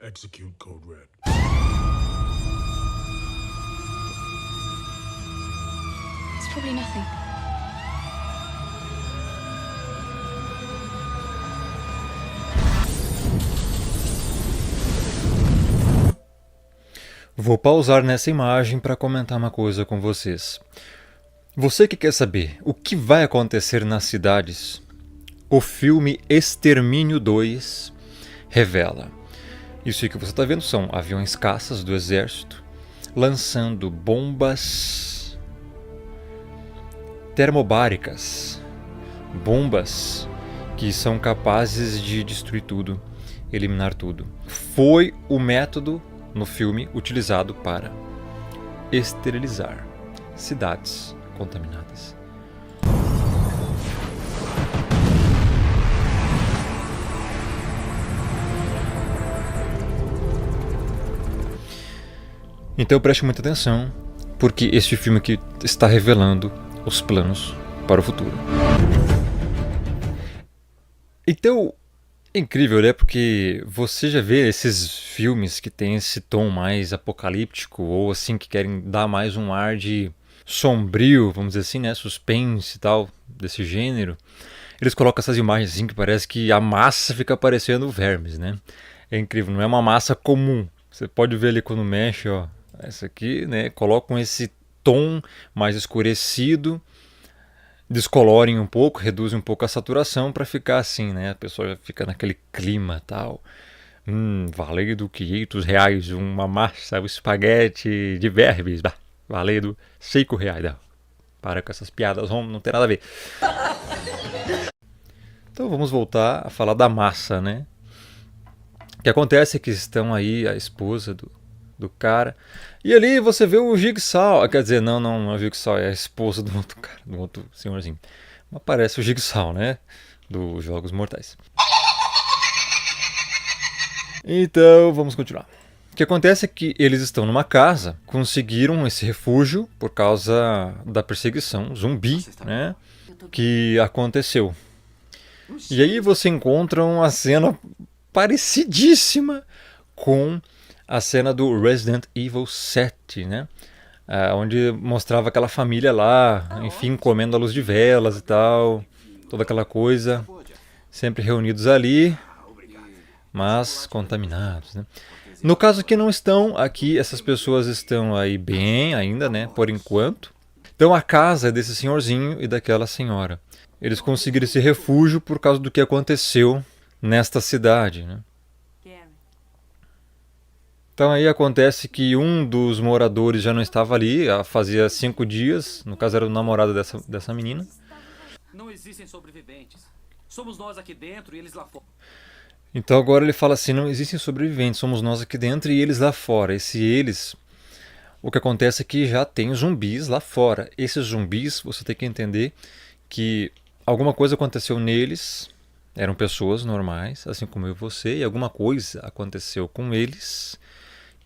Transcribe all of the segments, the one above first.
Execute Code Red. It's probably nothing. Vou pausar nessa imagem para comentar uma coisa com vocês. Você que quer saber o que vai acontecer nas cidades, o filme Extermínio 2 revela. Isso aí que você está vendo são aviões caças do exército lançando bombas termobáricas, bombas que são capazes de destruir tudo, eliminar tudo. Foi o método no filme utilizado para esterilizar cidades contaminadas. Então preste muita atenção, porque este filme aqui está revelando os planos para o futuro. Então, é incrível, né? Porque você já vê esses filmes que tem esse tom mais apocalíptico, ou assim, que querem dar mais um ar de sombrio, vamos dizer assim, né? Suspense e tal, desse gênero. Eles colocam essas imagens assim que parece que a massa fica parecendo vermes, né? É incrível, não é uma massa comum. Você pode ver ali quando mexe, ó. Essa aqui, né? Colocam esse tom mais escurecido, descolorem um pouco, reduzem um pouco a saturação para ficar assim, né? A pessoa já fica naquele clima tal. Valendo R$500, uma massa, um espaguete de vermes. Valendo R$5. Não, para com essas piadas, não tem nada a ver. Então vamos voltar a falar da massa, né? O que acontece é que estão aí a esposa do cara. E ali você vê o Jigsaw. Quer dizer, não é o Jigsaw, é a esposa do outro cara, do outro senhorzinho. Mas parece o Jigsaw, né? Dos Jogos Mortais. Então, vamos continuar. O que acontece é que eles estão numa casa, conseguiram esse refúgio por causa da perseguição zumbi, né? Que aconteceu. E aí você encontra uma cena parecidíssima com a cena do Resident Evil 7, né? Onde mostrava aquela família lá, enfim, comendo à luz de velas e tal, toda aquela coisa, sempre reunidos ali, mas contaminados, né? No caso aqui não estão, aqui essas pessoas estão aí bem ainda, né? Por enquanto. Então a casa é desse senhorzinho e daquela senhora. Eles conseguiram esse refúgio por causa do que aconteceu nesta cidade, né? Então aí acontece que um dos moradores já não estava ali, fazia 5 dias, no caso era o namorado dessa menina. Não existem sobreviventes. Somos nós aqui dentro e eles lá fora. Então agora ele fala assim, não existem sobreviventes, somos nós aqui dentro e eles lá fora. O que acontece é que já tem zumbis lá fora. Esses zumbis, você tem que entender que alguma coisa aconteceu neles, eram pessoas normais, assim como eu e você, e alguma coisa aconteceu com eles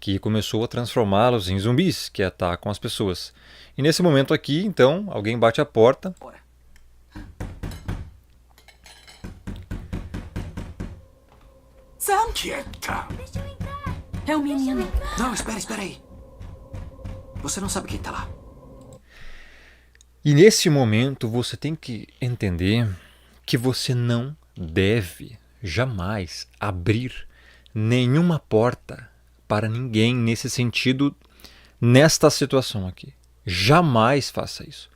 que começou a transformá-los em zumbis que atacam as pessoas. E nesse momento aqui, então, alguém bate a porta. Sam! Quieta! É o menino. Não, espera aí. Você não sabe quem tá lá. E nesse momento você tem que entender que você não deve jamais abrir nenhuma porta para ninguém nesse sentido, nesta situação aqui. Jamais faça isso.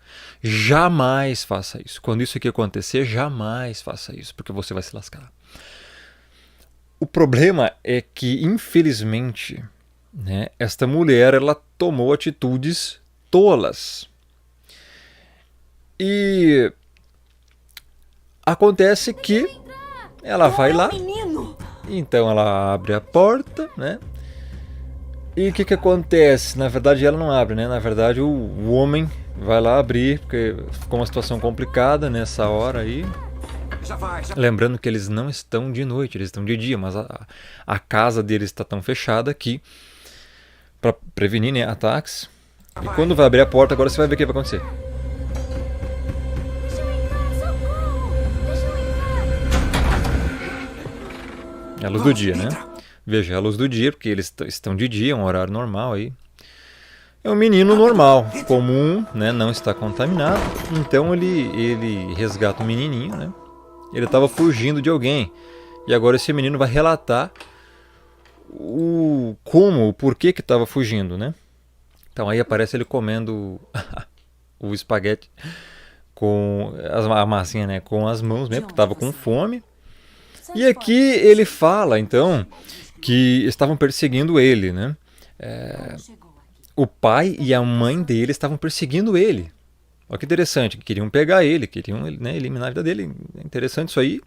Jamais faça isso. Quando isso aqui acontecer, jamais faça isso, porque você vai se lascar. O problema é que, infelizmente, né, esta mulher ela tomou atitudes tolas. E acontece que ela vai lá, então ela abre a porta, né? E o que acontece? Na verdade ela não abre, né? Na verdade o homem vai lá abrir, porque ficou uma situação complicada nessa hora aí. Lembrando que eles não estão de noite, eles estão de dia, mas a casa deles está tão fechada que para prevenir, né, ataques. E quando vai abrir a porta, agora você vai ver o que vai acontecer. É a luz do dia, né? Veja, é a luz do dia, porque eles estão de dia, é um horário normal aí. É um menino normal, comum, né? Não está contaminado. Então ele resgata o menininho, né? Ele estava fugindo de alguém. E agora esse menino vai relatar o porquê que estava fugindo, né? Então aí aparece ele comendo o espaguete com a massinha, né? Com as mãos mesmo, porque estava com fome. E aqui ele fala, então, que estavam perseguindo ele, né? O pai e a mãe dele estavam perseguindo ele. Olha que interessante, queriam pegar ele, queriam, né, eliminar a vida dele. É interessante isso aí.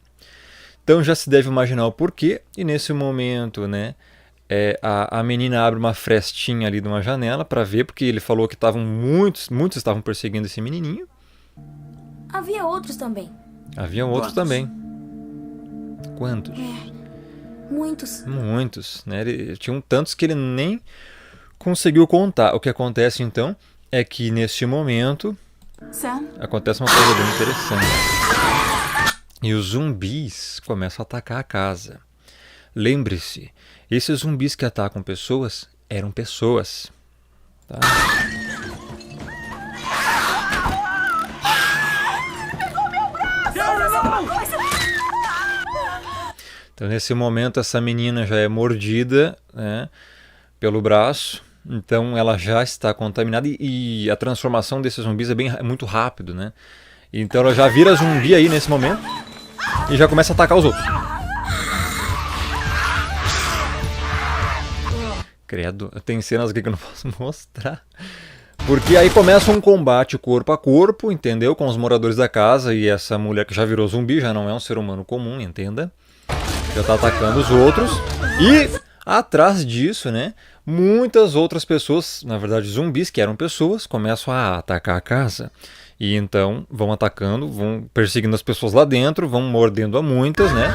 Então já se deve imaginar o porquê. E nesse momento, né, a menina abre uma frestinha ali de uma janela para ver, porque ele falou que muitos estavam perseguindo esse menininho. Havia outros também. Havia outros também. Quantos? Muitos. Muitos, né? Tinham tantos que ele nem conseguiu contar. O que acontece então é que neste momento Sam? acontece uma coisa bem interessante. E os zumbis começam a atacar a casa. Lembre-se, esses zumbis que atacam pessoas eram pessoas. Tá? Então nesse momento essa menina já é mordida, né, pelo braço. Então ela já está contaminada e a transformação desses zumbis é muito rápido, né? Então ela já vira zumbi aí nesse momento e já começa a atacar os outros. Credo, tem cenas aqui que eu não posso mostrar. Porque aí começa um combate corpo a corpo, entendeu? Com os moradores da casa e essa mulher que já virou zumbi, já não é um ser humano comum, entenda? Já está atacando os outros. E atrás disso, né? Muitas outras pessoas, na verdade zumbis que eram pessoas, começam a atacar a casa. E então vão atacando, vão perseguindo as pessoas lá dentro, vão mordendo a muitas, né?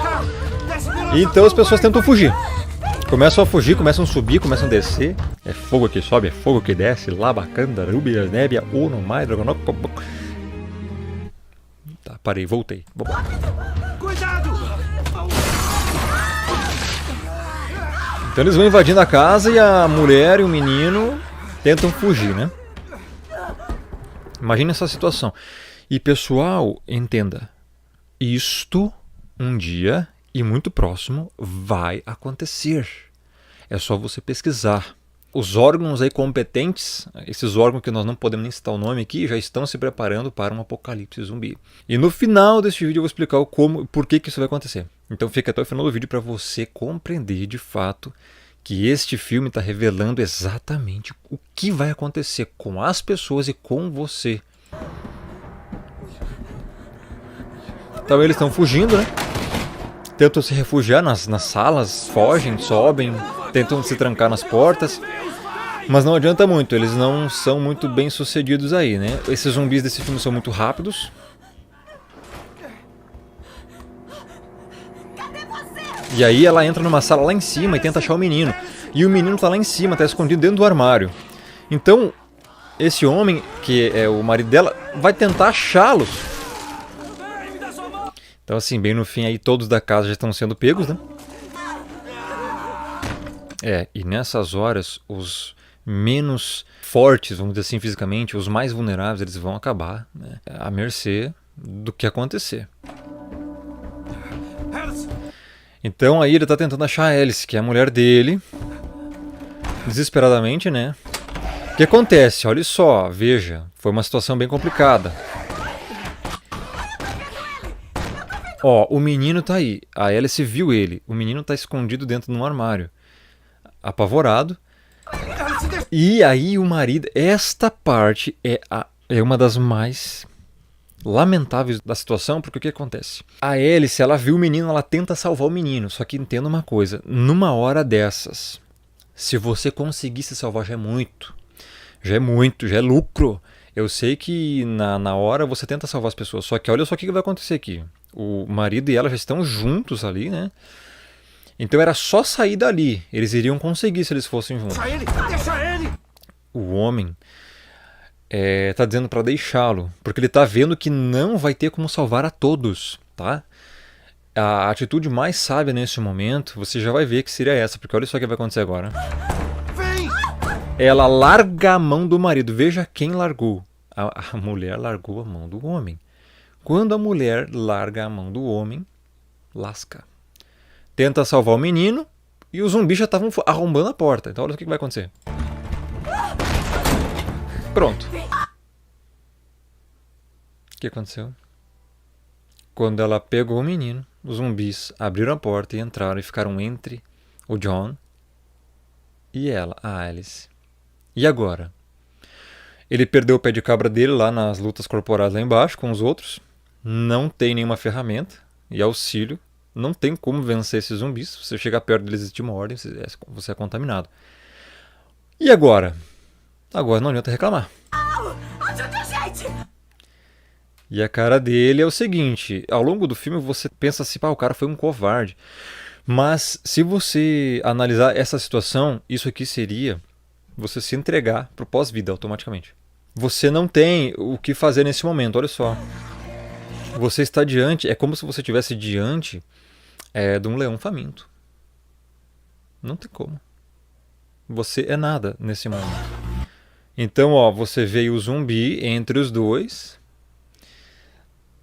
E então as pessoas tentam fugir. Começam a fugir, começam a subir, começam a descer. É fogo que sobe, é fogo que desce. Labacanda, Rubia, Nébia, Uno, Mai, Dragonok. Tá, parei, voltei. Cuidado! Então eles vão invadindo a casa e a mulher e o menino tentam fugir, né? Imagina essa situação. E pessoal, entenda. Isto um dia e muito próximo vai acontecer. É só você pesquisar. Os órgãos aí competentes, esses órgãos que nós não podemos nem citar o nome aqui, já estão se preparando para um apocalipse zumbi. E no final deste vídeo eu vou explicar por que isso vai acontecer. Então fica até o final do vídeo para você compreender de fato que este filme está revelando exatamente o que vai acontecer com as pessoas e com você. Então eles estão fugindo, né? Tentam se refugiar nas salas, fogem, sobem, tentam se trancar nas portas. Mas não adianta muito, eles não são muito bem sucedidos aí, né? Esses zumbis desse filme são muito rápidos. E aí ela entra numa sala lá em cima e tenta achar o menino. E o menino tá lá em cima, tá escondido dentro do armário. Então, esse homem, que é o marido dela, vai tentar achá-los. Então assim, bem no fim aí todos da casa já estão sendo pegos, né? E nessas horas os menos fortes, vamos dizer assim, fisicamente, os mais vulneráveis, eles vão acabar, né, à mercê do que acontecer. Então aí ele tá tentando achar a Alice, que é a mulher dele, desesperadamente, né? O que acontece? Olha só, veja, foi uma situação bem complicada. Ó, o menino tá aí, a Alice viu ele, o menino tá escondido dentro de um armário, apavorado. E aí o marido, esta parte é uma das mais lamentáveis da situação, porque o que acontece? A Alice, ela viu o menino, ela tenta salvar o menino, só que entenda uma coisa, numa hora dessas, se você conseguir se salvar já é muito, já é lucro. Eu sei que na hora você tenta salvar as pessoas, só que olha só o que vai acontecer aqui. O marido e ela já estão juntos ali, né? Então era só sair dali. Eles iriam conseguir se eles fossem juntos. Deixa ele! Deixa ele! O homem tá dizendo para deixá-lo, porque ele tá vendo que não vai ter como salvar a todos, tá? A atitude mais sábia nesse momento, você já vai ver que seria essa, porque olha só o que vai acontecer agora. Ela larga a mão do marido. Veja quem largou. A mulher largou a mão do homem. Quando a mulher larga a mão do homem, lasca. Tenta salvar o menino e os zumbis já estavam arrombando a porta. Então olha o que vai acontecer. Pronto. O que aconteceu? Quando ela pegou o menino, os zumbis abriram a porta e entraram e ficaram entre o John e ela, a Alice. E agora? Ele perdeu o pé de cabra dele lá nas lutas corporais lá embaixo com os outros. Não tem nenhuma ferramenta e auxílio. Não tem como vencer esses zumbis. Se você chegar perto deles existe uma ordem, você é contaminado. E agora? Agora não adianta reclamar. E a cara dele é o seguinte, ao longo do filme você pensa assim, o cara foi um covarde. Mas se você analisar essa situação, isso aqui seria você se entregar pro pós-vida automaticamente. Você não tem o que fazer nesse momento, olha só. Você está diante, é como se você estivesse diante de um leão faminto. Não tem como. Você é nada nesse momento. Então, ó, você vê o zumbi entre os dois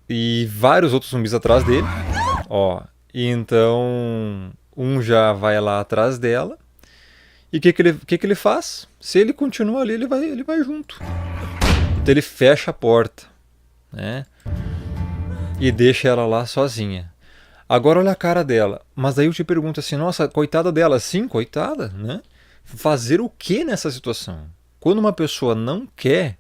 e vários outros zumbis atrás dele. Ó, e então um já vai lá atrás dela. E o que ele faz? Se ele continua ali, ele vai junto. Então ele fecha a porta, né? E deixa ela lá sozinha. Agora olha a cara dela. Mas aí eu te pergunto assim, nossa, coitada dela. Sim, coitada, né? Fazer o que nessa situação? Quando uma pessoa não quer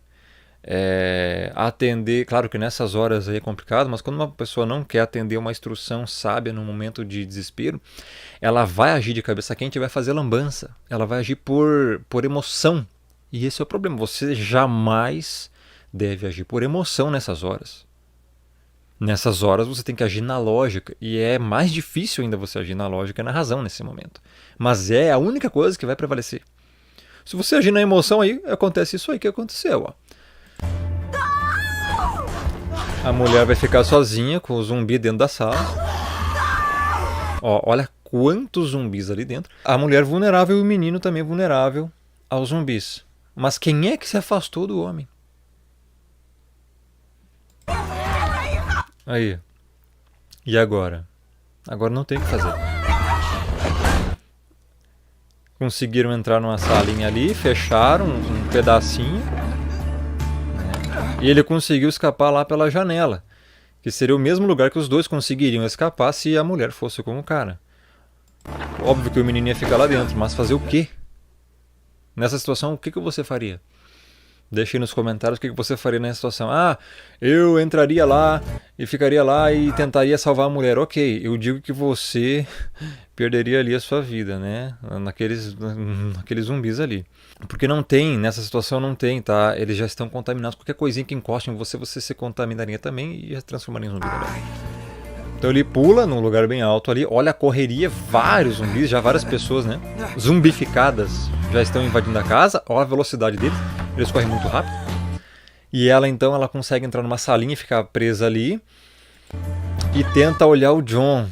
atender, claro que nessas horas aí é complicado, mas quando uma pessoa não quer atender uma instrução sábia no momento de desespero, ela vai agir de cabeça quente e vai fazer lambança. Ela vai agir por emoção. E esse é o problema. Você jamais deve agir por emoção nessas horas. Nessas horas você tem que agir na lógica. E é mais difícil ainda você agir na lógica e na razão nesse momento. Mas é a única coisa que vai prevalecer. Se você agir na emoção, aí acontece isso aí que aconteceu. Ó. A mulher vai ficar sozinha com o zumbi dentro da sala. Ó, olha quantos zumbis ali dentro. A mulher vulnerável e o menino também vulnerável aos zumbis. Mas quem é que se afastou do homem? Aí. E agora? Agora não tem o que fazer. Conseguiram entrar numa salinha ali, fecharam um pedacinho. Né? E ele conseguiu escapar lá pela janela. Que seria o mesmo lugar que os dois conseguiriam escapar se a mulher fosse com o cara. Óbvio que o menino ia ficar lá dentro, mas fazer o quê? Nessa situação, o que você faria? Deixe aí nos comentários o que você faria nessa situação. Ah, eu entraria lá e ficaria lá e tentaria salvar a mulher. Ok, eu digo que você perderia ali a sua vida, né? Naqueles zumbis ali. Porque não tem, nessa situação não tem, tá? Eles já estão contaminados. Qualquer coisinha que encoste em você, você se contaminaria também e se transformaria em zumbi também. Então ele pula num lugar bem alto ali, olha a correria, vários zumbis, já várias pessoas, né? Zumbificadas já estão invadindo a casa, olha a velocidade deles, eles correm muito rápido. E ela então ela consegue entrar numa salinha e ficar presa ali e tenta olhar o John.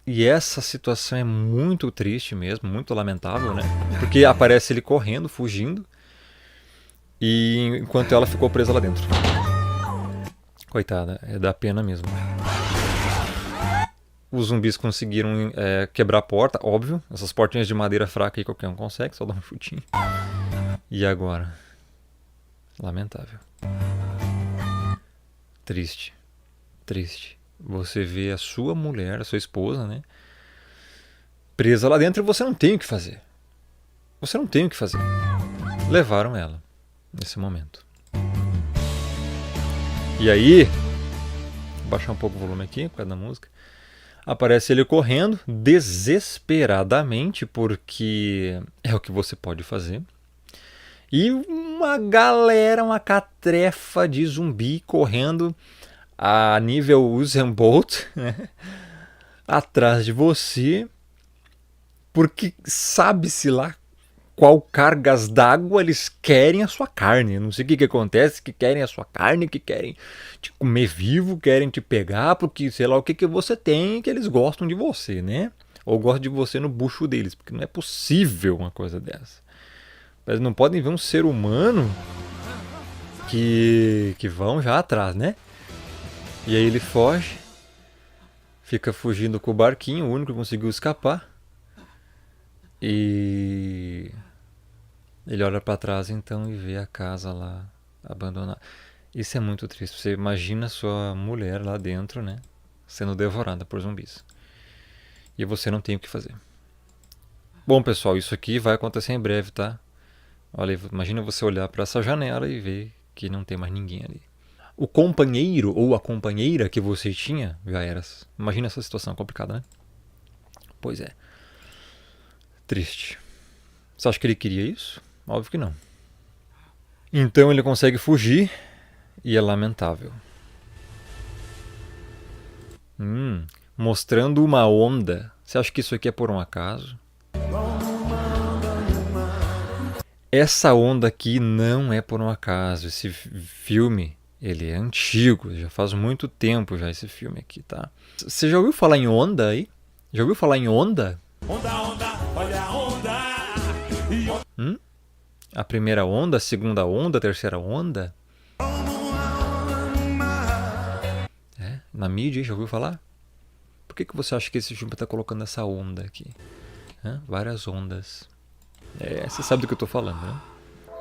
E essa situação é muito triste mesmo, muito lamentável, né? Porque aparece ele correndo, fugindo, e enquanto ela ficou presa lá dentro. Coitada, é da pena mesmo. Os zumbis conseguiram quebrar a porta, óbvio. Essas portinhas de madeira fraca aí qualquer um consegue, só dá um chutinho. E agora? Lamentável. Triste. Triste. Você vê a sua mulher, a sua esposa, né? Presa lá dentro e você não tem o que fazer. Você não tem o que fazer. Levaram ela nesse momento. E aí, vou baixar um pouco o volume aqui por causa da música. Aparece ele correndo desesperadamente, porque é o que você pode fazer. E uma galera, uma catrefa de zumbi correndo a nível Usain Bolt, né? Atrás de você, porque sabe-se lá qual cargas d'água eles querem a sua carne. Eu não sei o que acontece, que querem a sua carne, que querem te comer vivo, querem te pegar, porque sei lá o que você tem que eles gostam de você, né? Ou gostam de você no bucho deles, porque não é possível uma coisa dessa. Eles não podem ver um ser humano que vão já atrás, né? E aí ele foge, fica fugindo com o barquinho, o único que conseguiu escapar. E ele olha pra trás então e vê a casa lá abandonada. Isso é muito triste. Você imagina sua mulher lá dentro, né? Sendo devorada por zumbis. E você não tem o que fazer. Bom, pessoal, isso aqui vai acontecer em breve, tá? Olha, imagina você olhar pra essa janela e ver que não tem mais ninguém ali. O companheiro ou a companheira que você tinha já era. Imagina essa situação complicada, né? Pois é. Triste. Você acha que ele queria isso? Óbvio que não. Então ele consegue fugir e é lamentável. Mostrando uma onda. Você acha que isso aqui é por um acaso? Essa onda aqui não é por um acaso. Esse filme, ele é antigo. Já faz muito tempo já esse filme aqui, tá? Você já ouviu falar em onda aí? Já ouviu falar em onda? Onda, onda, olha a onda. A primeira onda, a segunda onda, a terceira onda? Na mídia, já ouviu falar? Por que você acha que esse filme está colocando essa onda aqui? Várias ondas. Você sabe do que eu estou falando, né?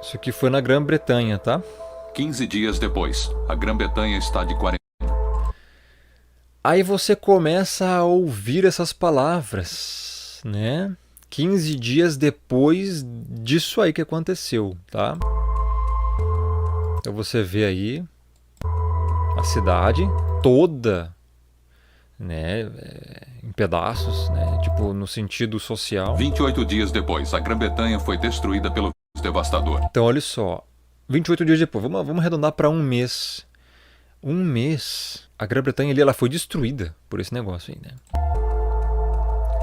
Isso aqui foi na Grã-Bretanha, tá? 15 dias depois, a Grã-Bretanha está de quarentena. Aí você começa a ouvir essas palavras, né? 15 dias depois disso aí que aconteceu, tá? Então você vê aí a cidade toda, né, em pedaços, né, tipo no sentido social. 28 dias depois, a Grã-Bretanha foi destruída pelo vírus devastador. Então olha só, 28 dias depois, vamos arredondar para um mês. Um mês, a Grã-Bretanha ali ela foi destruída por esse negócio aí, né?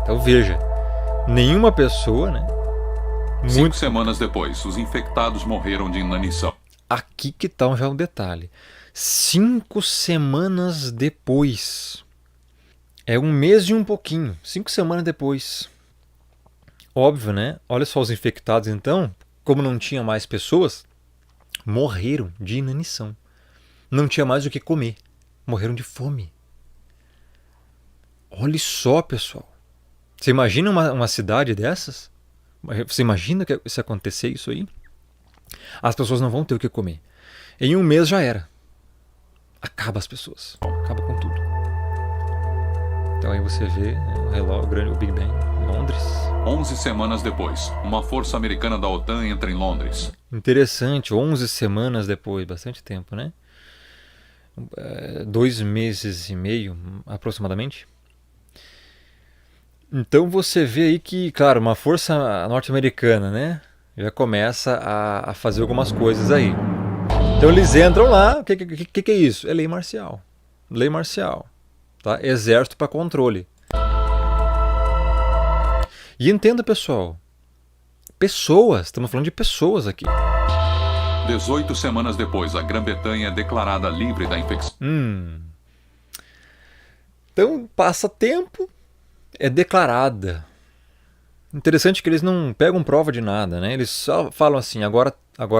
Então veja, nenhuma pessoa, né? 5 semanas depois, os infectados morreram de inanição. Aqui que tá já um detalhe. 5 semanas depois. É um mês e um pouquinho. 5 semanas depois. Óbvio, né? Olha só os infectados então. Como não tinha mais pessoas, morreram de inanição. Não tinha mais o que comer. Morreram de fome. Olha só, pessoal. Você imagina uma cidade dessas? Você imagina que se acontecer isso aí? As pessoas não vão ter o que comer. Em um mês já era. Acaba as pessoas. Acaba com tudo. Então aí você vê o relógio, o Big Ben, Londres. 11 semanas depois, uma força americana da OTAN entra em Londres. Interessante, 11 semanas depois, bastante tempo, né? 2 meses e meio, aproximadamente. Então você vê aí que, claro, uma força norte-americana, né? Já começa a fazer algumas coisas aí. Então eles entram lá, o que é isso? É lei marcial. Lei marcial. Tá? Exército para controle. E entenda, pessoal. Pessoas, estamos falando de pessoas aqui. 18 semanas depois, a Grã-Bretanha é declarada livre da infecção. Então passa tempo, é declarada. Interessante que eles não pegam prova de nada, né? Eles só falam assim, agora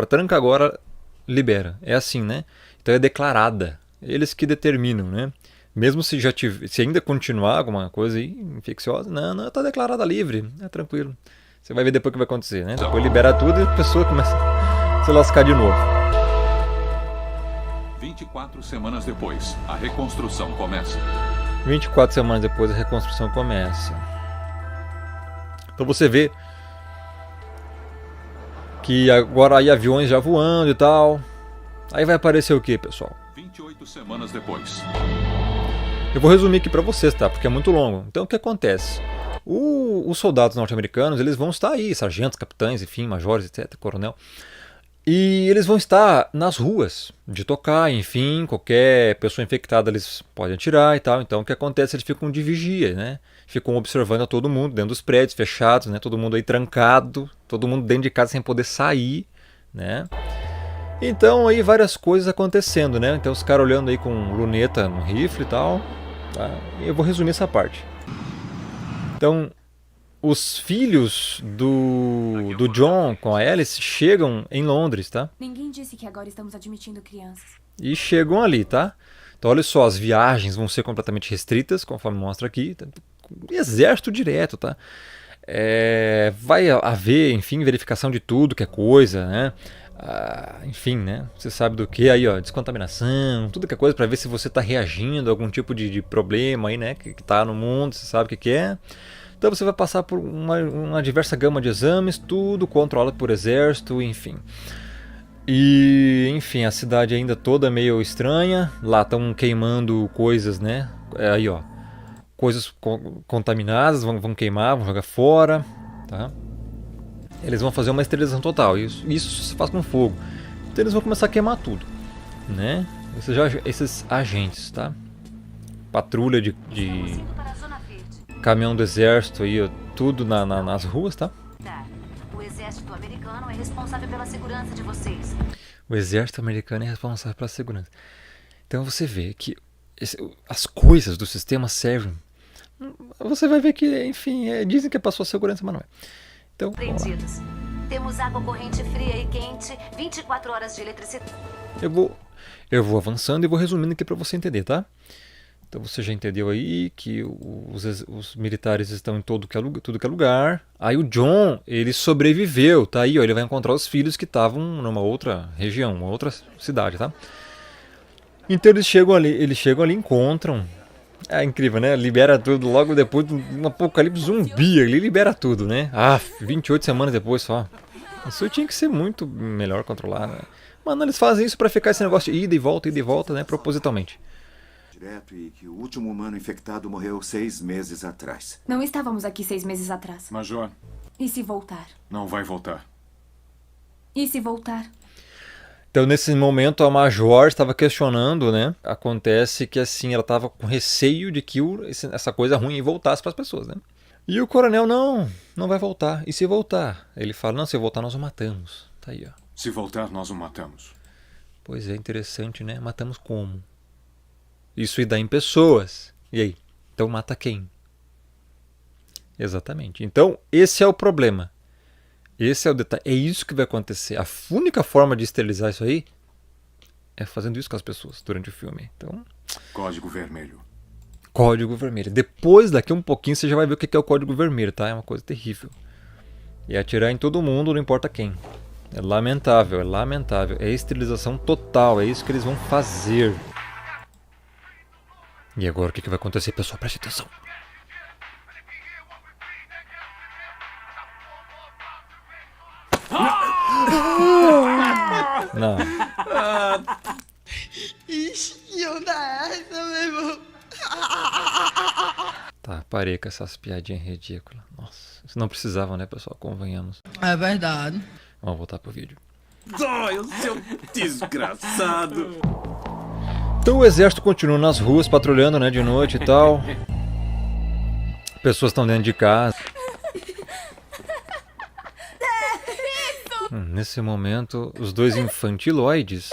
tranca, agora libera. É assim, né? Então é declarada. Eles que determinam, né? Mesmo se ainda continuar alguma coisa aí, infecciosa, não, tá declarada livre, é tranquilo. Você vai ver depois o que vai acontecer, né? Depois libera tudo e a pessoa começa a se lascar de novo. 24 semanas depois, a reconstrução começa. 24 semanas depois a reconstrução começa. Então você vê que agora aí aviões já voando e tal. Aí vai aparecer o que, pessoal? 28 semanas depois. Eu vou resumir aqui para vocês, tá? Porque é muito longo. Então o que acontece? Os soldados norte-americanos, eles vão estar aí, sargentos, capitães, enfim, majores, etc, coronel. E eles vão estar nas ruas de tocar, enfim, qualquer pessoa infectada eles podem atirar e tal. Então o que acontece? Eles ficam de vigia, né? ficam observando a todo mundo dentro dos prédios fechados, né? Todo mundo aí trancado, todo mundo dentro de casa sem poder sair, né? Então aí várias coisas acontecendo, né? Então os caras olhando aí com luneta no rifle e tal, tá? E eu vou resumir essa parte. Então, os filhos do John com a Alice chegam em Londres, tá? Ninguém disse que agora estamos admitindo crianças. E chegam ali, tá? Então olha só, as viagens vão ser completamente restritas, conforme mostra aqui. Tá? Exército direto, tá? Vai haver, enfim, verificação de tudo que é coisa, né? Enfim, né? Você sabe do que aí, ó, descontaminação, tudo que é coisa para ver se você está reagindo a algum tipo de problema aí, né? Que está no mundo, você sabe o que é. Então você vai passar por uma diversa gama de exames, tudo controlado por exército, enfim. E, enfim, a cidade ainda toda meio estranha. Lá estão queimando coisas, né? Aí, ó. Coisas contaminadas, vão queimar, vão jogar fora, tá? Eles vão fazer uma esterilização total. Isso se faz com fogo. Então eles vão começar a queimar tudo, né? Esses agentes, tá? Patrulha de caminhão do exército aí, ó, tudo nas ruas, tá? O exército americano é responsável pela segurança de vocês. O exército americano é responsável pela segurança. Então você vê que as coisas do sistema servem. Você vai ver que, enfim, dizem que é para sua segurança, mas não é. Então, Prendidos. Temos água corrente fria e quente, 24 horas de eletricidade. Eu vou avançando e vou resumindo aqui para você entender, tá? Então você já entendeu aí que os militares estão em tudo que é lugar. Aí o John, ele sobreviveu, tá aí, ó, ele vai encontrar os filhos que estavam numa outra região, uma outra cidade, tá? Então eles chegam ali, encontram. É incrível, né? Libera tudo logo depois de um apocalipse zumbi, ele libera tudo, né? 28 semanas depois só. Isso tinha que ser muito melhor controlar, né? Mas não, eles fazem isso pra ficar esse negócio de ida e volta, né? Propositalmente. Direto e que o último humano infectado morreu 6 meses atrás. Não estávamos aqui 6 meses atrás. Major, E se voltar? não vai voltar. E se voltar? Então, nesse momento, a Major estava questionando, né? Acontece que, assim, ela estava com receio de que essa coisa ruim voltasse para as pessoas, né? E o coronel, não vai voltar. E se voltar? Ele fala, não, se voltar nós o matamos. Tá aí, ó. Se voltar, nós o matamos. Pois é, interessante, né? Matamos como? Isso dá em pessoas. E aí? Então mata quem? Exatamente. Então, esse é o problema. Esse é o detalhe. É isso que vai acontecer. A única forma de esterilizar isso aí é fazendo isso com as pessoas durante o filme. Então, Código Vermelho. Código Vermelho. Depois, daqui um pouquinho, você já vai ver o que é o Código Vermelho, tá? É uma coisa terrível. E atirar em todo mundo, não importa quem. É lamentável, é lamentável. É esterilização total, é isso que eles vão fazer. E agora o que vai acontecer, pessoal? Preste atenção. Não. Tá, parei com essas piadinhas ridículas. Nossa, isso não precisava, né, pessoal? Convenhamos. É verdade. Vamos voltar pro vídeo. Dói, o seu desgraçado. Então o exército continua nas ruas, patrulhando, né, de noite e tal. Pessoas estão dentro de casa. Nesse momento, os dois infantiloides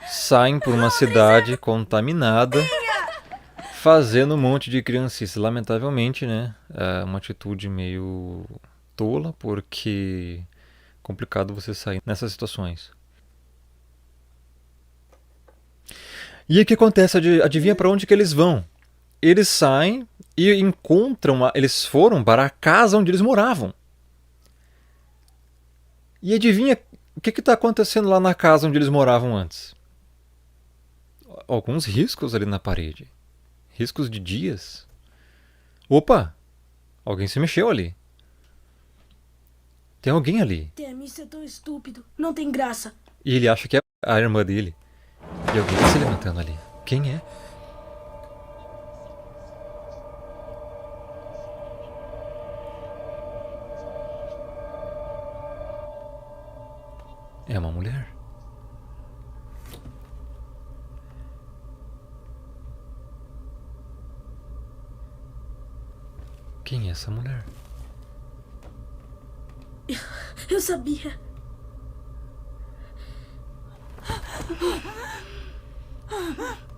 saem por uma cidade contaminada, fazendo um monte de criancice. Lamentavelmente, né, é uma atitude meio tola, porque é complicado você sair nessas situações. E o que acontece? Adivinha para onde que eles vão? Eles saem e encontram... Eles foram para a casa onde eles moravam. E adivinha o que está acontecendo lá na casa onde eles moravam antes? Alguns riscos ali na parede. Riscos de dias. Opa! Alguém se mexeu ali. Tem alguém ali. Temi, isso é tão estúpido. Não tem graça. E ele acha que é a irmã dele. E alguém está se levantando ali. Quem é? É uma mulher. Quem é essa mulher? Eu sabia.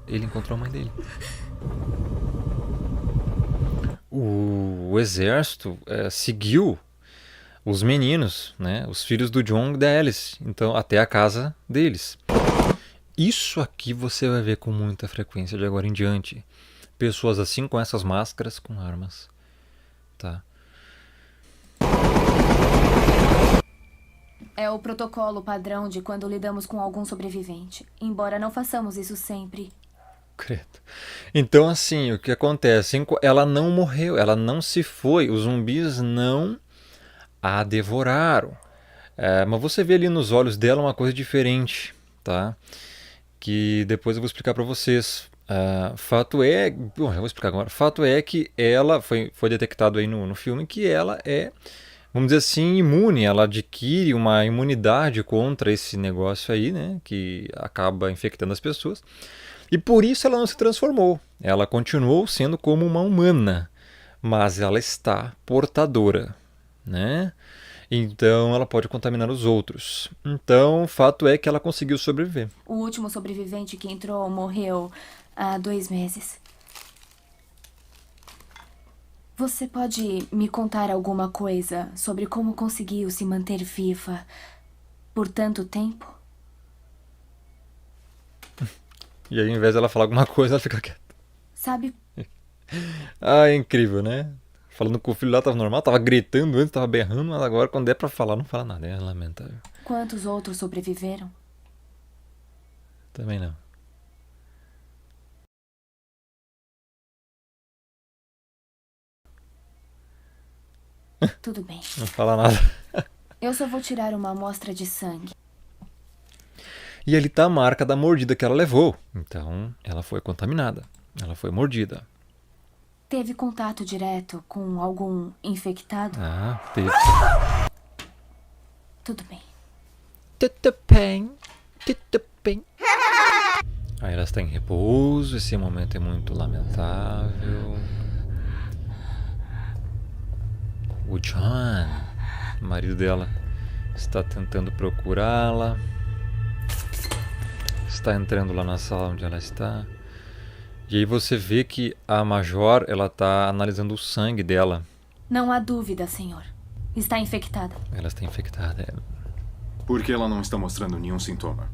Ele encontrou a mãe dele. O exército seguiu os meninos, né, os filhos do John e da Alice, então até a casa deles. Isso aqui você vai ver com muita frequência de agora em diante. Pessoas assim com essas máscaras com armas, tá? É o protocolo padrão de quando lidamos com algum sobrevivente. Embora não façamos isso sempre. Credo. Então assim, o que acontece? Ela não morreu, ela não se foi, os zumbis não a devoraram. Mas você vê ali nos olhos dela uma coisa diferente, tá? Que depois eu vou explicar para vocês. Fato é, bom, eu vou explicar agora. Fato é que ela foi detectado aí no filme que ela é, vamos dizer assim, imune. Ela adquire uma imunidade contra esse negócio aí, né? Que acaba infectando as pessoas. E por isso ela não se transformou. Ela continuou sendo como uma humana, mas ela está portadora, né? Então ela pode contaminar os outros. Então o fato é que ela conseguiu sobreviver. O último sobrevivente que entrou morreu há 2 meses. Você pode me contar alguma coisa sobre como conseguiu se manter viva por tanto tempo? E aí, ao invés dela falar alguma coisa, ela fica quieta. Sabe, É incrível, né? Falando com o filho lá tava normal, tava gritando antes, tava berrando, mas agora quando é pra falar, não fala nada. É lamentável. quantos outros sobreviveram? Também não. Tudo bem. Não fala nada. Eu só vou tirar uma amostra de sangue. E ali tá a marca da mordida que ela levou. Então, ela foi contaminada. Ela foi mordida. Teve contato direto com algum infectado? Ah, teve. Tudo bem. Tudo bem. Tudo bem. Aí ela está em repouso. Esse momento é muito lamentável. O John, o marido dela, está tentando procurá-la. Está entrando lá na sala onde ela está. E aí você vê que a Major, ela está analisando o sangue dela. Não há dúvida, senhor. Está infectada. Ela está infectada. Por que ela não está mostrando nenhum sintoma?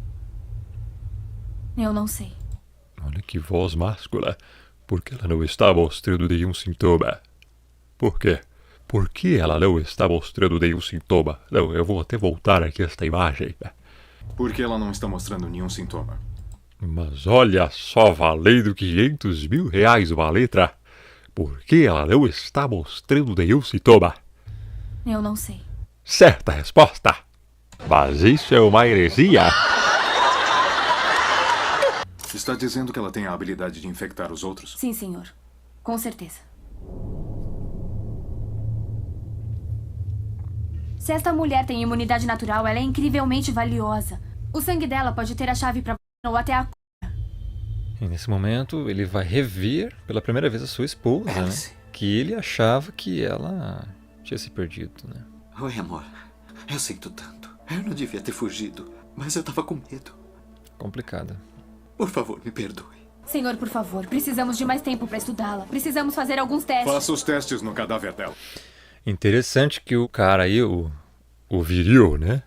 Eu não sei. Olha que voz máscula. Por que ela não está mostrando nenhum sintoma? Por quê? Por que ela não está mostrando nenhum sintoma? Não, eu vou até voltar aqui esta imagem. Por que ela não está mostrando nenhum sintoma? Mas olha só, valendo R$500 mil uma letra. Por que ela não está mostrando nenhum sintoma? Eu não sei. Certa resposta. Mas isso é uma heresia. Está dizendo que ela tem a habilidade de infectar os outros? Sim, senhor. Com certeza. Se esta mulher tem imunidade natural, ela é incrivelmente valiosa. O sangue dela pode ter a chave para ou até a cura. E nesse momento ele vai rever pela primeira vez a sua esposa, né? Que ele achava que ela tinha se perdido, né? Oi, amor. Eu sinto tanto. Eu não devia ter fugido, mas eu tava com medo. Complicada. Por favor, me perdoe. Senhor, por favor, precisamos de mais tempo para estudá-la. Precisamos fazer alguns testes. Faça os testes no cadáver dela. Interessante que o cara aí, o viril, né?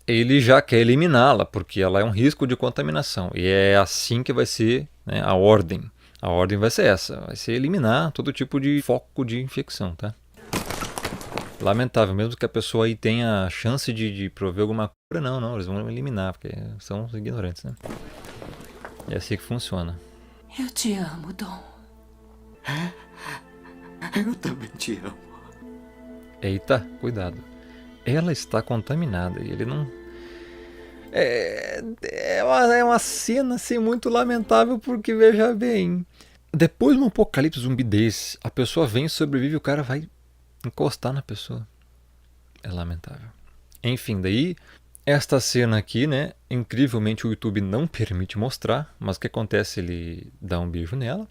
Ele já quer eliminá-la, porque ela é um risco de contaminação. E é assim que vai ser, né, a ordem. A ordem vai ser essa, vai ser eliminar todo tipo de foco de infecção, tá? Lamentável, mesmo que a pessoa aí tenha a chance de prover alguma cura, não, eles vão eliminar, porque são os ignorantes, né? É assim que funciona. Eu te amo, Dom. Eu também te amo. Eita, cuidado. Ela está contaminada e ele não... É uma cena assim muito lamentável porque, veja bem, depois de um apocalipse zumbi desse, a pessoa vem e sobrevive e o cara vai encostar na pessoa. É lamentável. Enfim, daí, esta cena aqui, né, incrivelmente o YouTube não permite mostrar, mas o que acontece? Ele dá um beijo nela.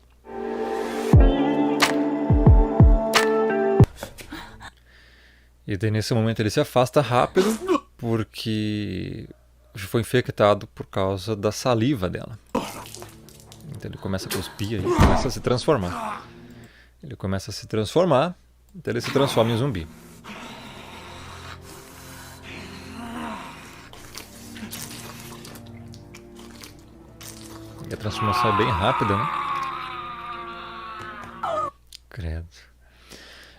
E daí nesse momento ele se afasta rápido porque foi infectado por causa da saliva dela. Então ele começa a cuspir e começa a se transformar. Ele começa a se transformar, então ele se transforma em zumbi. E a transformação é bem rápida, né? Credo.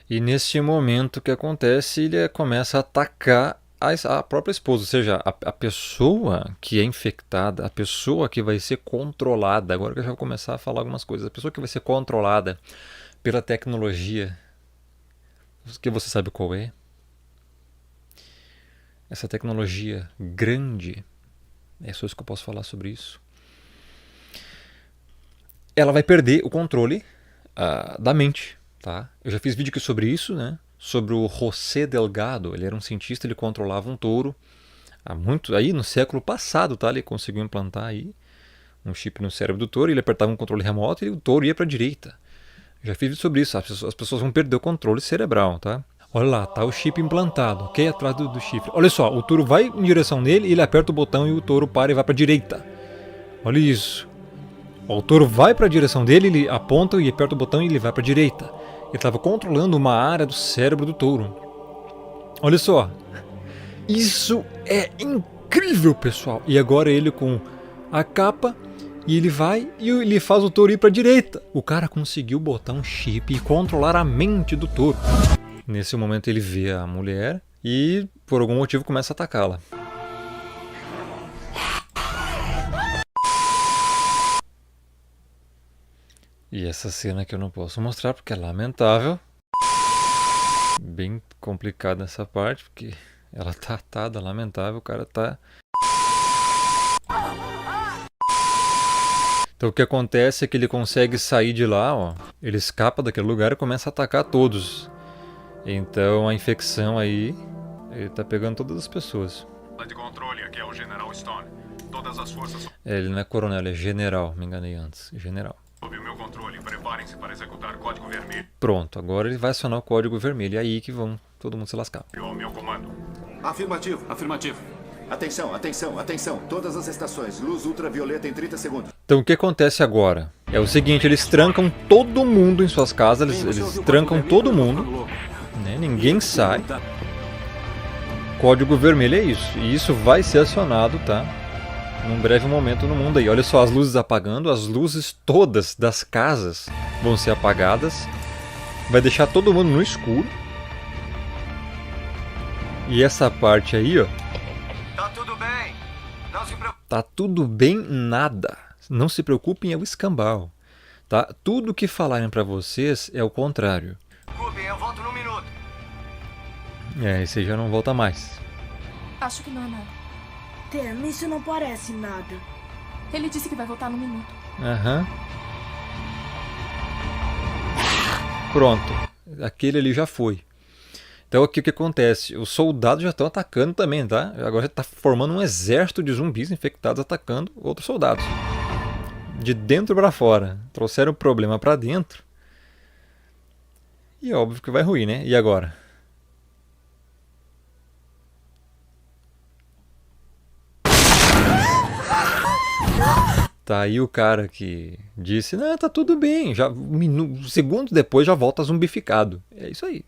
E nesse momento que acontece, ele começa a atacar a própria esposa, ou seja, a pessoa que é infectada, a pessoa que vai ser controlada, agora que eu já vou começar a falar algumas coisas, a pessoa que vai ser controlada pela tecnologia, que você sabe qual é? Essa tecnologia grande, é só isso que eu posso falar sobre isso. Ela vai perder o controle da mente, tá? Eu já fiz vídeo aqui sobre isso, né? Sobre o José Delgado, ele era um cientista, ele controlava um touro aí no século passado, tá? Ele conseguiu implantar aí um chip no cérebro do touro, ele apertava um controle remoto e o touro ia para a direita. Já fiz vídeo sobre isso, as pessoas vão perder o controle cerebral, tá? Olha lá, tá o chip implantado, ok? Atrás do chifre. Olha só, o touro vai em direção dele, ele aperta o botão e o touro para e vai para a direita. Olha isso. O touro vai para a direção dele, ele aponta e aperta o botão e ele vai para a direita. Ele estava controlando uma área do cérebro do touro. Olha só. Isso é incrível, pessoal. E agora ele com a capa, e ele vai e ele faz o touro ir para a direita. O cara conseguiu botar um chip e controlar a mente do touro. Nesse momento ele vê a mulher e por algum motivo começa a atacá-la. E essa cena que eu não posso mostrar porque é lamentável. Bem complicada essa parte, porque ela tá atada, lamentável, o cara tá... Então o que acontece é que ele consegue sair de lá, ó. Ele escapa daquele lugar e começa a atacar todos. Então a infecção aí, ele tá pegando todas as pessoas. De controle, aqui é o General Stone. Todas as forças... Ele não é coronel, ele é general, me enganei antes, general. Sob o meu controle, preparem-se para executar código vermelho. Pronto, agora ele vai acionar o código vermelho. É aí que vão todo mundo se lascar. Ao meu comando. Afirmativo. Afirmativo. Atenção, atenção, atenção. Todas as estações. Luz ultravioleta em 30 segundos. Então o que acontece agora? É o seguinte, eles trancam todo mundo em suas casas, eles trancam todo mundo. Né? Ninguém sai. Código vermelho é isso. E isso vai ser acionado, tá? Num breve momento no mundo aí. Olha só as luzes apagando, as luzes todas das casas vão ser apagadas. Vai deixar todo mundo no escuro. E essa parte aí, ó. Tá tudo bem. Não se preocupe. Tá tudo bem nada. Não se preocupem, é o escambau. Tá? Tudo que falarem pra vocês é o contrário. Eu volto num minuto. Esse aí já não volta mais. Acho que não é nada. Tem, isso não parece nada. Ele disse que vai voltar no minuto. Aham. Pronto. Aquele ali já foi. Então aqui o que acontece? Os soldados já estão atacando também, tá? Agora já está formando um exército de zumbis infectados atacando outros soldados. De dentro para fora. Trouxeram o problema para dentro. E é óbvio que vai ruir, né? E agora? Tá aí o cara que disse, não, tá tudo bem, já segundos depois já volta zumbificado. É isso aí.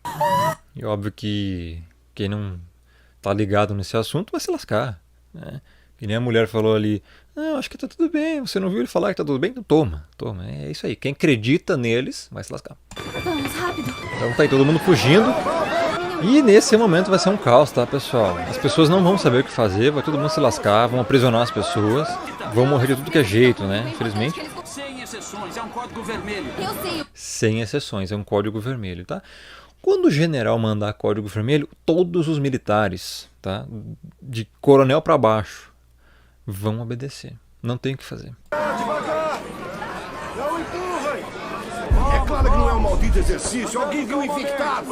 E óbvio que quem não tá ligado nesse assunto vai se lascar, né? Que nem a mulher falou ali, não, acho que tá tudo bem, você não viu ele falar que tá tudo bem? Então toma, é isso aí. Quem acredita neles vai se lascar. Vamos, rápido. Então tá aí todo mundo fugindo. E nesse momento vai ser um caos, tá, pessoal? As pessoas não vão saber o que fazer, vai todo mundo se lascar, vão aprisionar as pessoas, vão morrer de tudo que é jeito, né? Infelizmente. Sem exceções, é um código vermelho. Eu sei. Sem exceções, é um código vermelho, tá? Quando o general mandar código vermelho, todos os militares, tá? De coronel para baixo, vão obedecer. Não tem o que fazer. É claro que não é um maldito exercício. Alguém viu infectado.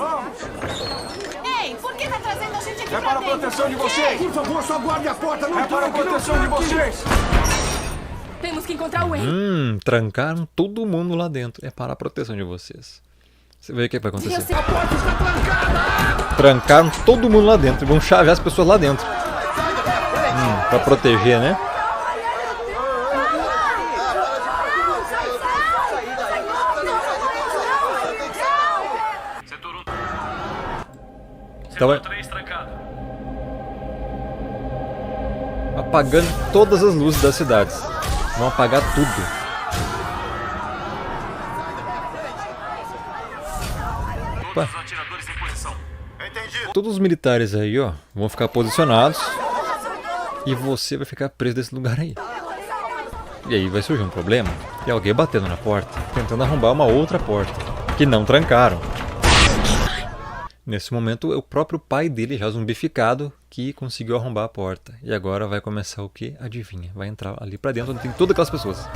Ei, por que tá trazendo a gente aqui É para a proteção de vocês. Por favor, só guarde a porta. Não é para a proteção de vocês. Temos que encontrar o Wayne. Trancaram todo mundo lá dentro. É para a proteção de vocês. Você vê o que vai acontecer. Trancaram todo mundo lá dentro. Vão chavear as pessoas lá dentro. Pra proteger, né? Então, apagando todas as luzes das cidades. Vão apagar tudo. Opa. Todos os militares aí, ó, vão ficar posicionados. E você vai ficar preso nesse lugar aí. E aí vai surgir um problema. E alguém batendo na porta, tentando arrombar uma outra porta, que não trancaram. Nesse momento, é o próprio pai dele, já zumbificado, que conseguiu arrombar a porta. E agora vai começar o quê? Adivinha. Vai entrar ali pra dentro onde tem todas aquelas pessoas.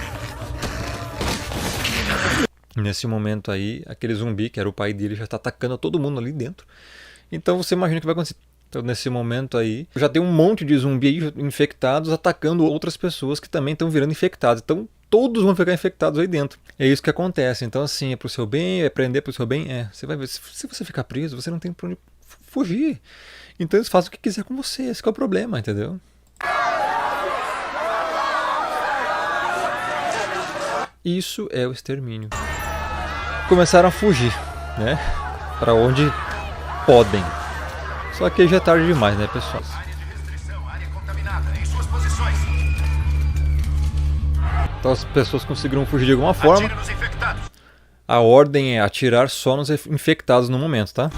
Nesse momento aí, aquele zumbi, que era o pai dele, já está atacando todo mundo ali dentro. Então você imagina o que vai acontecer. Então nesse momento aí, já tem um monte de zumbi aí infectados atacando outras pessoas que também estão virando infectadas. Então todos vão ficar infectados aí dentro. É isso que acontece. Então assim, é pro seu bem, é prender pro seu bem. Você vai ver, se você ficar preso, você não tem pra onde fugir. Então eles fazem o que quiser com você. Esse que é o problema, entendeu? Isso é o extermínio. Começaram a fugir, né? Pra onde podem. Só que já é tarde demais, né, pessoal? Então as pessoas conseguiram fugir de alguma forma. A ordem é atirar só nos infectados no momento, tá?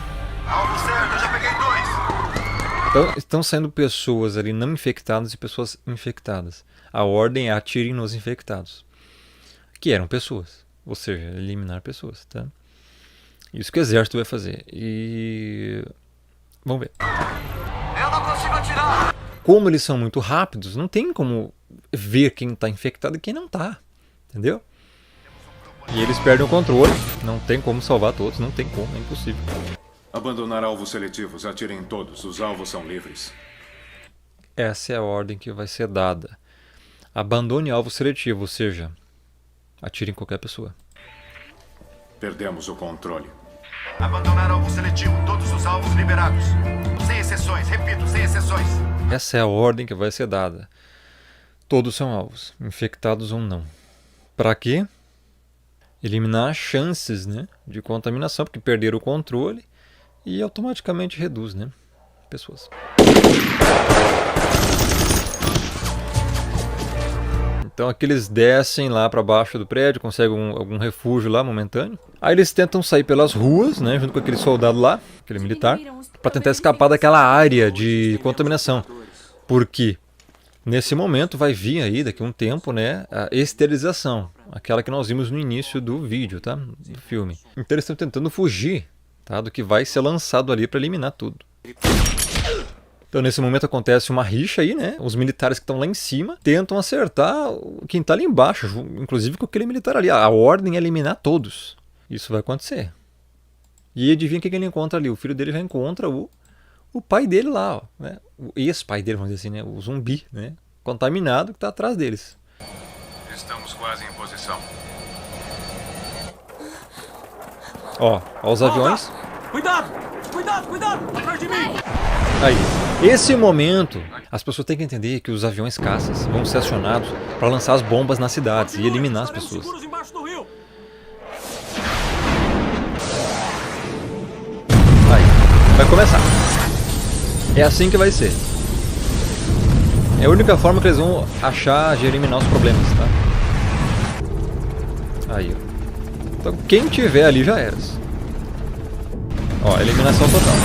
Então estão saindo pessoas ali não infectadas e pessoas infectadas. A ordem é atirem nos infectados. Que eram pessoas. Ou seja, eliminar pessoas, tá? Isso que o exército vai fazer. E... vamos ver. Eu não consigo atirar! Como eles são muito rápidos, não tem como ver quem está infectado e quem não está. Entendeu? E eles perdem o controle. Não tem como salvar todos. Não tem como, é impossível. Abandonar alvos seletivos. Atirem em todos. Os alvos são livres. Essa é a ordem que vai ser dada. Abandone alvo seletivo, ou seja, atire em qualquer pessoa. Perdemos o controle. Abandonar alvo seletivo. Todos os alvos liberados. Sem exceções. Repito, sem exceções. Essa é a ordem que vai ser dada. Todos são alvos, infectados ou não. Para quê? Eliminar chances, né, de contaminação, porque perderam o controle e automaticamente reduz, né, pessoas. Então aqui eles descem lá para baixo do prédio, conseguem algum refúgio lá momentâneo. Aí eles tentam sair pelas ruas, né, junto com aquele soldado lá, aquele militar, para tentar escapar daquela área de contaminação. Porque nesse momento vai vir aí, daqui a um tempo, né, a esterilização, aquela que nós vimos no início do vídeo, tá, do filme. Então eles estão tentando fugir, tá, do que vai ser lançado ali para eliminar tudo. Então nesse momento acontece uma rixa aí, né? Os militares que estão lá em cima tentam acertar quem está ali embaixo, inclusive com aquele militar ali. A ordem é eliminar todos. Isso vai acontecer. E adivinha o que ele encontra ali? O filho dele já encontra o pai dele lá, ó, né? O ex-pai dele, vamos dizer assim, né? O zumbi, né? Contaminado que está atrás deles. Estamos quase em posição. Ó os aviões. Cuidado! Cuidado, cuidado! Atrás de mim! Aí, esse momento, as pessoas têm que entender que os aviões caças vão ser acionados para lançar as bombas nas cidades e eliminar as pessoas. Aí, vai começar. É assim que vai ser. É a única forma que eles vão achar de eliminar os problemas, tá? Aí, ó. Então quem tiver ali já era. Ó, eliminação total.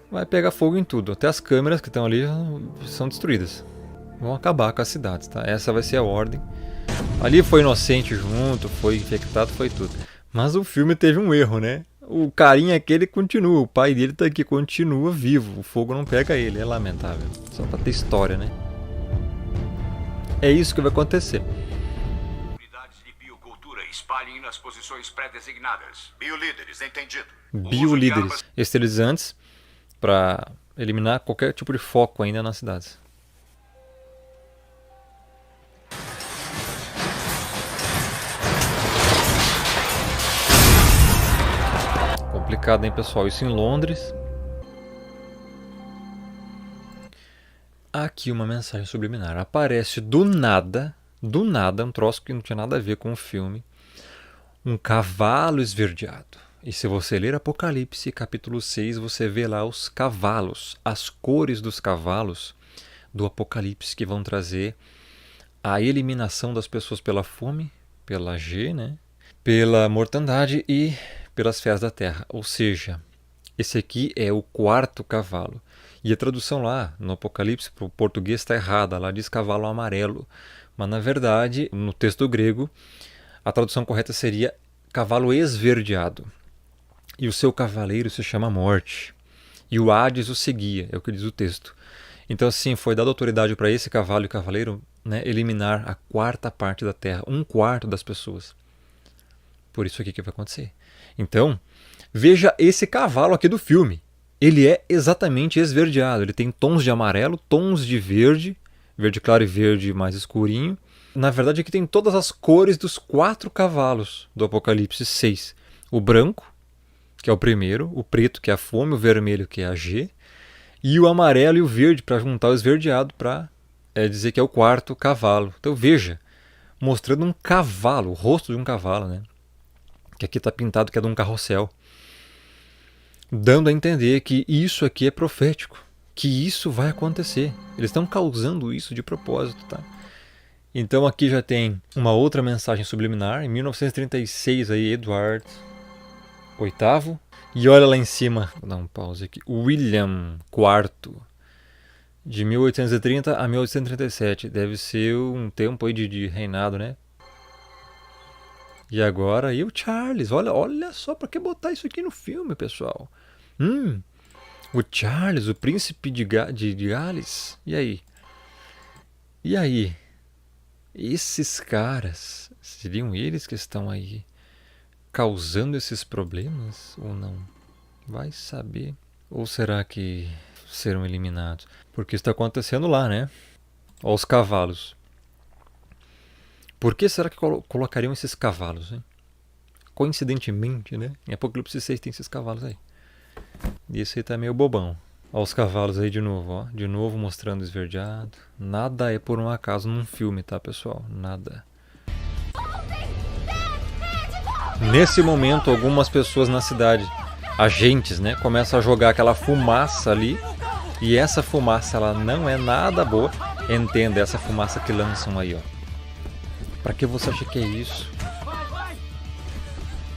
Vai pegar fogo em tudo. Até as câmeras que estão ali são destruídas. Vão acabar com as cidades, tá? Essa vai ser a ordem. Ali foi inocente junto, foi infectado, foi tudo. Mas o filme teve um erro, né? O carinha aquele continua, o pai dele tá aqui, continua vivo. O fogo não pega ele, é lamentável. Só pra ter história, né? É isso que vai acontecer. Unidades de biocultura espalhem nas posições pré-designadas. Biolíderes, entendido. Biolíderes, esterilizantes, para eliminar qualquer tipo de foco ainda nas cidades. complicado, hein, pessoal? Isso em Londres. Aqui uma mensagem subliminar. Aparece do nada, um troço que não tinha nada a ver com o filme, um cavalo esverdeado. E se você ler Apocalipse, capítulo 6, você vê lá os cavalos, as cores dos cavalos do Apocalipse que vão trazer a eliminação das pessoas pela fome, pela G, né? Pela mortandade e pelas feras da terra. Ou seja, esse aqui é o 4º cavalo. E a tradução lá no Apocalipse para o português está errada, lá diz cavalo amarelo. Mas na verdade, no texto grego, a tradução correta seria cavalo esverdeado. E o seu cavaleiro se chama Morte. E o Hades o seguia, é o que diz o texto. Então assim, foi dada autoridade para esse cavalo e cavaleiro, né, eliminar a 4ª parte da terra, 1/4 das pessoas. Por isso aqui que vai acontecer. Então, veja esse cavalo aqui do filme. Ele é exatamente esverdeado. Ele tem tons de amarelo, tons de verde, verde claro e verde mais escurinho. Na verdade, aqui tem todas as cores dos 4 cavalos do Apocalipse 6. O branco, que é o primeiro, o preto, que é a fome, o vermelho, que é a G, e o amarelo e o verde, para juntar o esverdeado, para dizer que é o 4º cavalo. Então veja, mostrando um cavalo, o rosto de um cavalo, né? Que aqui está pintado que é de um carrossel. Dando a entender que isso aqui é profético, que isso vai acontecer. Eles estão causando isso de propósito, tá? Então aqui já tem uma outra mensagem subliminar. Em 1936, aí, Edward VIII. E olha lá em cima, vou dar um pause aqui, William IV, de 1830 a 1837. Deve ser um tempo aí de reinado, né? E agora aí o Charles. Olha só, para que botar isso aqui no filme, pessoal? O Charles, o príncipe de Gales. E aí? E aí? Esses caras, seriam eles que estão aí causando esses problemas ou não? Vai saber. Ou será que serão eliminados? Porque está acontecendo lá, né? Olha os cavalos. Por que será que colocariam esses cavalos, hein? Coincidentemente, né? Em Apocalipse 6 tem esses cavalos aí. E esse aí tá meio bobão. Olha os cavalos aí de novo, ó. De novo mostrando esverdeado. Nada é por um acaso num filme, tá, pessoal? Nada. Nesse momento, algumas pessoas na cidade, agentes, né, começam a jogar aquela fumaça ali. E essa fumaça, ela não é nada boa. Entenda, essa fumaça que lançam aí, ó. Pra que você acha que é isso?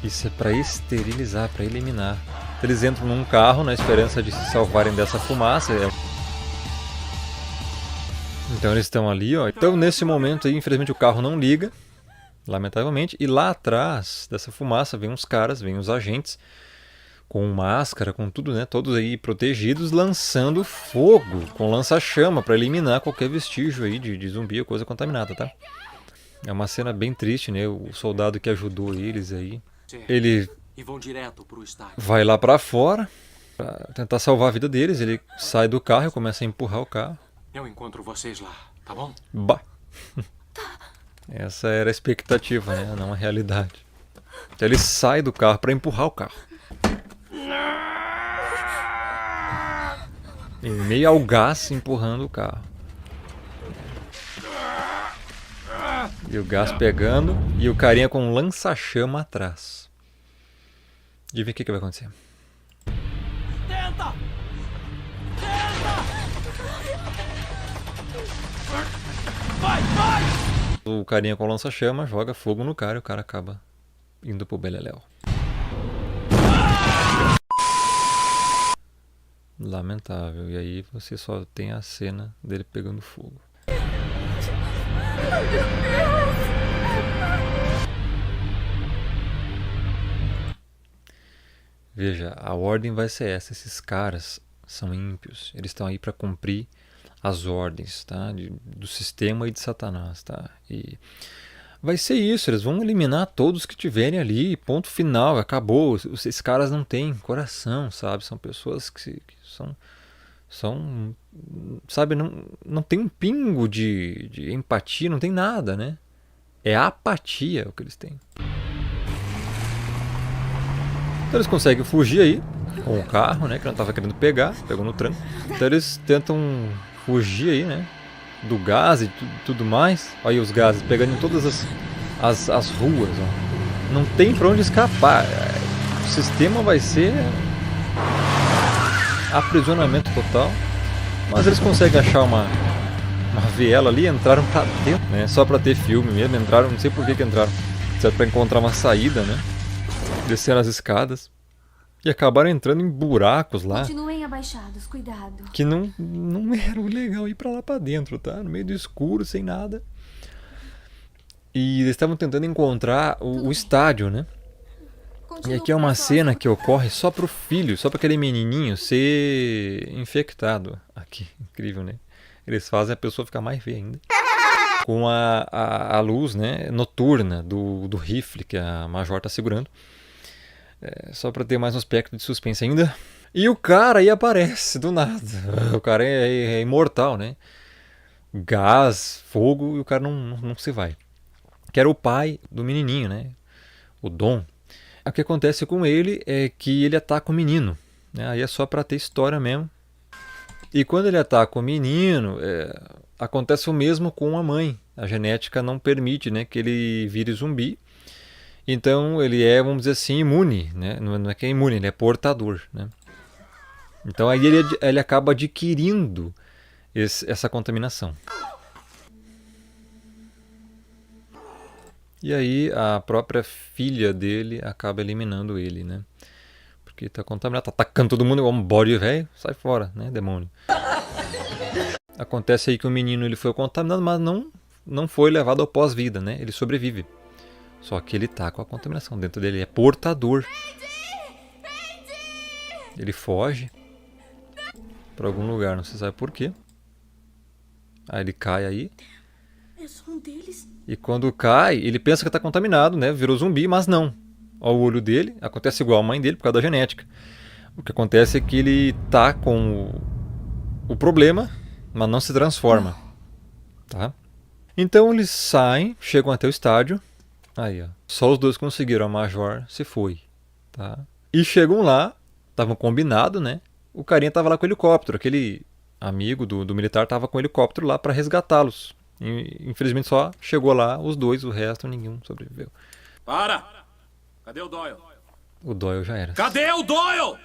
Isso é pra esterilizar, pra eliminar. Eles entram num carro na esperança de se salvarem dessa fumaça. Então eles estão ali, ó. Então nesse momento aí, infelizmente o carro não liga, lamentavelmente. E lá atrás dessa fumaça vem uns caras, vem os agentes, com máscara, com tudo, né? Todos aí protegidos, lançando fogo, com lança-chama, para eliminar qualquer vestígio aí de zumbi ou coisa contaminada, tá? É uma cena bem triste, né? O soldado que ajudou eles aí, ele vai lá pra fora pra tentar salvar a vida deles. Ele sai do carro e começa a empurrar o carro. Eu encontro vocês lá, tá bom? Bah! Essa era a expectativa, né? Não a realidade. Então ele sai do carro pra empurrar o carro. Em meio ao gás, empurrando o carro. E o gás pegando e o carinha com um lança-chama atrás. E ver o que vai acontecer. Tenta! Vai! O carinha com o lança-chama joga fogo no cara e o cara acaba indo pro beleléu. Lamentável. E aí você só tem a cena dele pegando fogo. Veja, a ordem vai ser essa. Esses caras são ímpios. Eles estão aí para cumprir as ordens, tá? Do sistema e de Satanás, tá? E vai ser isso. Eles vão eliminar todos que tiverem ali. Ponto final. Acabou. Esses caras não têm coração, sabe? São pessoas que são sabe? Não tem um pingo de empatia. Não tem nada, né? É apatia o que eles têm. Então eles conseguem fugir aí com o carro, né? Que não estava querendo pegar, pegou no tranco. Então eles tentam fugir aí, né? Do gás e tudo mais. Olha aí os gases pegando em todas as ruas, ó. Não tem pra onde escapar. O sistema vai ser aprisionamento total. Mas eles conseguem achar uma viela ali, entraram pra dentro, né? Só pra ter filme mesmo, entraram, não sei por que entraram. Certo, pra encontrar uma saída, né? Desceram as escadas e acabaram entrando em buracos lá. Continuem abaixados, cuidado. Que não era o legal ir pra lá pra dentro, tá? No meio do escuro, sem nada. E eles estavam tentando encontrar o estádio, né? E aqui é uma cena que ocorre só pro filho, só pra aquele menininho ser infectado. Aqui, incrível, né? Eles fazem a pessoa ficar mais feia ainda. Com a luz, né, noturna do rifle que a Major tá segurando. Só pra ter mais um aspecto de suspense ainda. E o cara aí aparece do nada. O cara é imortal, né? Gás, fogo, e o cara não se vai. Que era o pai do menininho, né? O Dom. O que acontece com ele é que ele ataca o menino. Né? Aí é só pra ter história mesmo. E quando ele ataca o menino, acontece o mesmo com a mãe. A genética não permite, né, que ele vire zumbi. Então ele é, vamos dizer assim, imune. Né? Não é que é imune, ele é portador. Né? Então aí ele acaba adquirindo essa contaminação. E aí a própria filha dele acaba eliminando ele, né? Porque tá contaminado, tá atacando todo mundo igual um bode velho, sai fora, né, demônio. Acontece aí que o menino ele foi contaminado, mas não foi levado ao pós-vida, né? Ele sobrevive. Só que ele tá com a contaminação dentro dele, é portador. Ele foge pra algum lugar, não se sabe por quê. Aí ele cai aí. É só um deles. E quando cai, ele pensa que está contaminado, né? Virou zumbi, mas não. Olha o olho dele, acontece igual a mãe dele por causa da genética. O que acontece é que ele tá com o problema, mas não se transforma. Tá? Então eles saem, chegam até o estádio. Aí, ó. Só os dois conseguiram, a Major se foi. Tá? E chegam lá, estavam combinado, né? O carinha tava lá com o helicóptero, aquele amigo do militar tava com o helicóptero lá para resgatá-los. Infelizmente só chegou lá os dois, o resto ninguém sobreviveu. Para! Cadê o Doyle? O Doyle já era. Cadê o Doyle?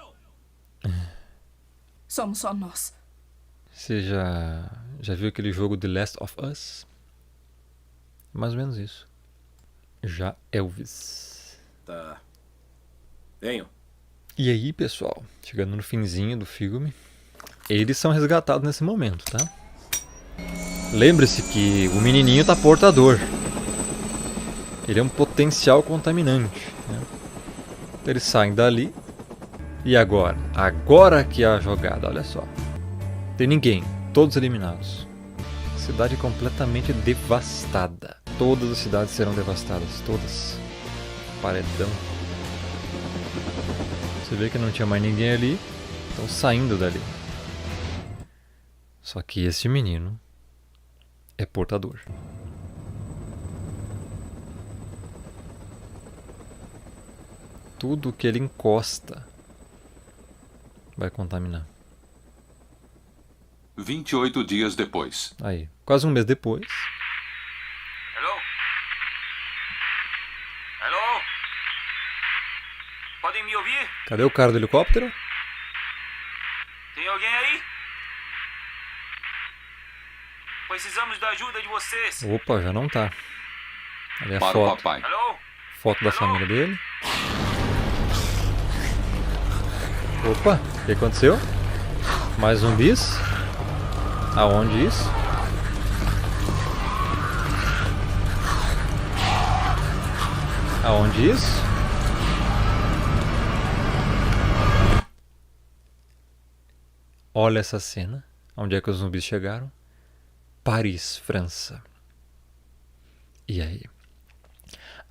Somos só nós. Você já viu aquele jogo The Last of Us? Mais ou menos isso. Já Elvis. Tá. Venho. E aí, pessoal, chegando no finzinho do filme, eles são resgatados nesse momento, tá? Lembre-se que o menininho tá portador. Ele é um potencial contaminante. Né? Então eles saem dali. E agora? Agora que é a jogada, olha só. Tem ninguém. Todos eliminados. Cidade completamente devastada. Todas as cidades serão devastadas. Todas. Paredão. Você vê que não tinha mais ninguém ali. Estão saindo dali. Só que esse menino é portador. Tudo que ele encosta vai contaminar. 28 dias depois. Aí, quase um mês depois. Hello? Hello? Podem me ouvir? Cadê o cara do helicóptero? Tem alguém aí? Precisamos da ajuda de vocês. Opa, já não tá. Ali é a Para foto. o papai. Hello? Foto da família dele. Opa, o que aconteceu? Mais zumbis? Aonde isso? Aonde isso? Olha essa cena. Onde é que os zumbis chegaram? Paris, França. E aí?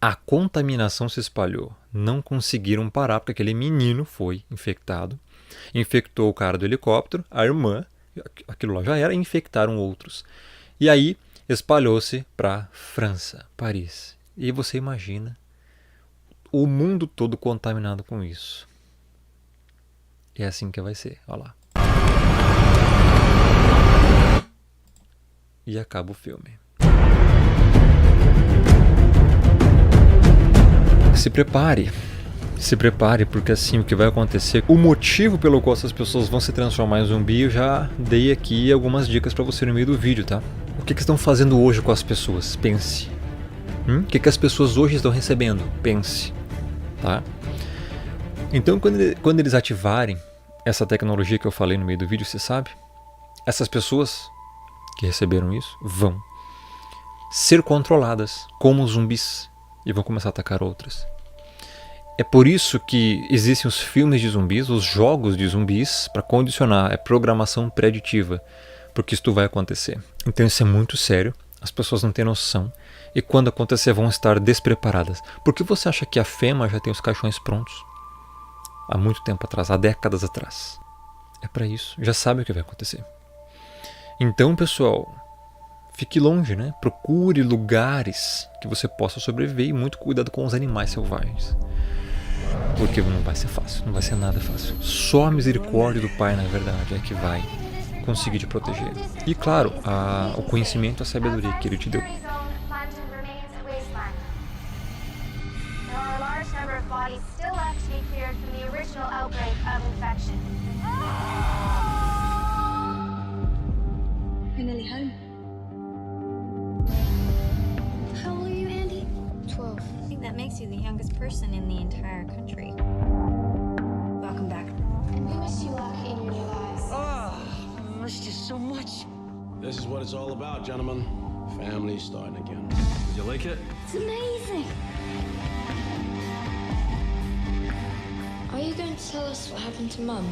A contaminação se espalhou. Não conseguiram parar porque aquele menino foi infectado. Infectou o cara do helicóptero, a irmã, aquilo lá já era, e infectaram outros. E aí espalhou-se para França, Paris. E você imagina o mundo todo contaminado com isso. E é assim que vai ser, olha lá. E acaba o filme. Se prepare, porque assim o que vai acontecer, o motivo pelo qual essas pessoas vão se transformar em zumbi, eu já dei aqui algumas dicas pra você no meio do vídeo, tá? O que estão fazendo hoje com as pessoas? Pense. O que as pessoas hoje estão recebendo? Pense, tá? Então quando eles ativarem essa tecnologia que eu falei no meio do vídeo, você sabe? Essas pessoas que receberam isso vão ser controladas como zumbis e vão começar a atacar outras. É por isso que existem os filmes de zumbis, os jogos de zumbis, para condicionar, é programação preditiva, porque isso vai acontecer. Então isso é muito sério, as pessoas não têm noção, e quando acontecer vão estar despreparadas. Por que você acha que a FEMA já tem os caixões prontos? Há muito tempo atrás, há décadas atrás. É para isso, já sabe o que vai acontecer. Então, pessoal, fique longe, né? Procure lugares que você possa sobreviver e muito cuidado com os animais selvagens. Porque não vai ser fácil, não vai ser nada fácil. Só a misericórdia do Pai, na verdade, é que vai conseguir te proteger. E claro, o conhecimento e a sabedoria que Ele te deu. We're nearly home. How old are you, Andy? 12. I think that makes you the youngest person in the entire country. Welcome back. And we wish you luck in your new lives. Oh, I missed you so much. This is what it's all about, gentlemen. Family starting again. Did you like it? It's amazing. Are you going to tell us what happened to Mum?